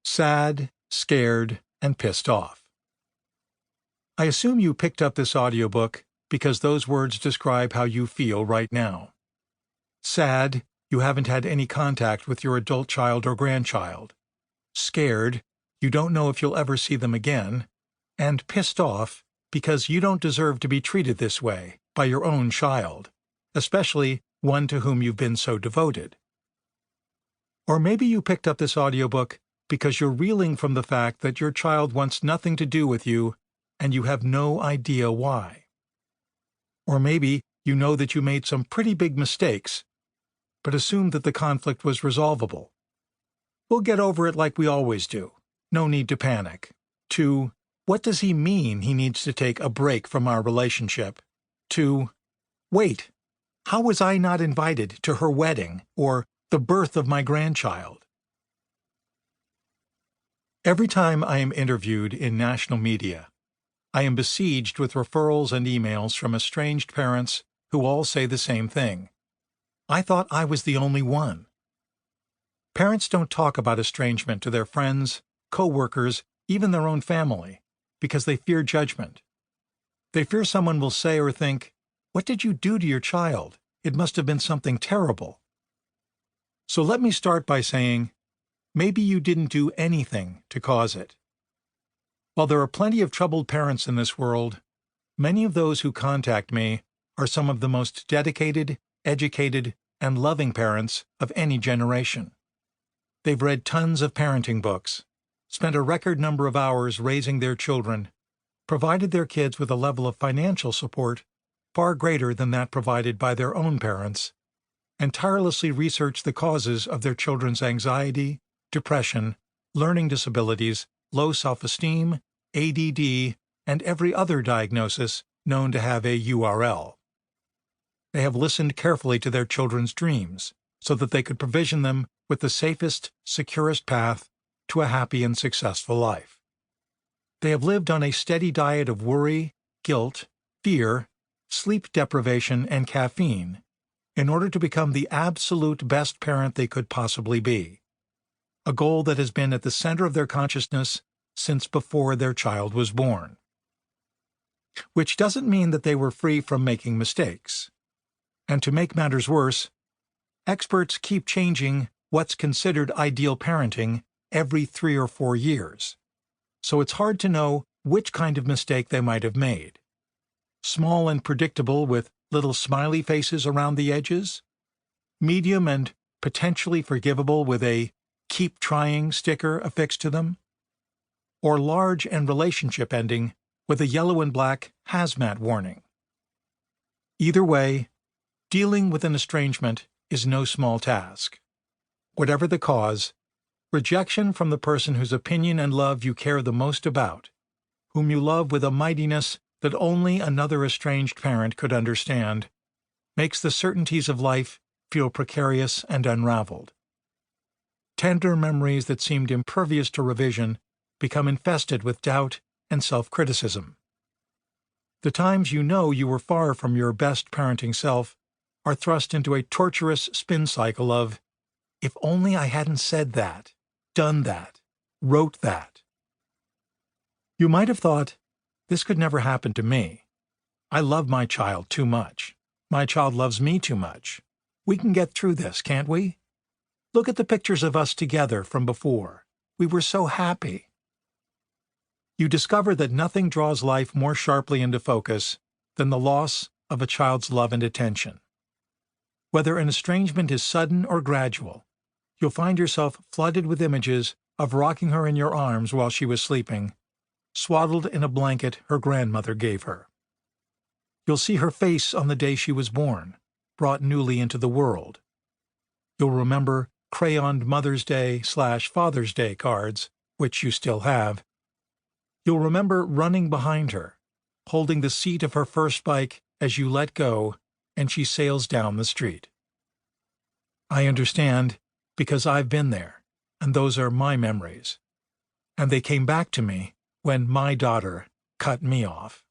sad, scared, and pissed off. I assume you picked up this audiobook because those words describe how you feel right now. Sad, you haven't had any contact with your adult child or grandchild. Scared, you don't know if you'll ever see them again. And pissed off because you don't deserve to be treated this way by your own child, especially one to whom you've been so devoted. Or maybe you picked up this audiobook because you're reeling from the fact that your child wants nothing to do with you and you have no idea why. Or maybe you know that you made some pretty big mistakes, but assumed that the conflict was resolvable. We'll get over it like we always do. No need to panic. To, what does he mean he needs to take a break from our relationship? To, wait, how was I not invited to her wedding or the birth of my grandchild? Every time I am interviewed in national media, I am besieged with referrals and emails from estranged parents who all say the same thing. I thought I was the only one. Parents don't talk about estrangement to their friends, co-workers, even their own family, because they fear judgment. They fear someone will say or think, "What did you do to your child? It must have been something terrible." So let me start by saying, maybe you didn't do anything to cause it. While there are plenty of troubled parents in this world, many of those who contact me are some of the most dedicated, educated, and loving parents of any generation. They've read tons of parenting books, spent a record number of hours raising their children, provided their kids with a level of financial support far greater than that provided by their own parents, and tirelessly researched the causes of their children's anxiety, depression, learning disabilities, low self-esteem, ADD, and every other diagnosis known to have a URL. They have listened carefully to their children's dreams so that they could provision them with the safest, securest path to a happy and successful life. They have lived on a steady diet of worry, guilt, fear, sleep deprivation, and caffeine in order to become the absolute best parent they could possibly be, a goal that has been at the center of their consciousness since before their child was born. Which doesn't mean that they were free from making mistakes. And to make matters worse, experts keep changing what's considered ideal parenting every 3 or 4 years, so it's hard to know which kind of mistake they might have made. Small and predictable with little smiley faces around the edges, medium and potentially forgivable with a "keep trying" sticker affixed to them, or large and relationship-ending with a yellow and black hazmat warning. Either way, dealing with an estrangement is no small task. Whatever the cause, rejection from the person whose opinion and love you care the most about, whom you love with a mightiness that only another estranged parent could understand, makes the certainties of life feel precarious and unraveled. Tender memories that seemed impervious to revision become infested with doubt and self-criticism. The times you know you were far from your best parenting self are thrust into a torturous spin cycle of, if only I hadn't said that, done that, wrote that. You might have thought, this could never happen to me. I love my child too much. My child loves me too much. We can get through this, can't we? Look at the pictures of us together from before. We were so happy. You discover that nothing draws life more sharply into focus than the loss of a child's love and attention. Whether an estrangement is sudden or gradual, you'll find yourself flooded with images of rocking her in your arms while she was sleeping, swaddled in a blanket her grandmother gave her. You'll see her face on the day she was born, brought newly into the world. You'll remember crayoned Mother's Day/Father's Day cards, which you still have. You'll remember running behind her, holding the seat of her first bike as you let go and she sails down the street. I understand because I've been there, and those are my memories. And they came back to me when my daughter cut me off.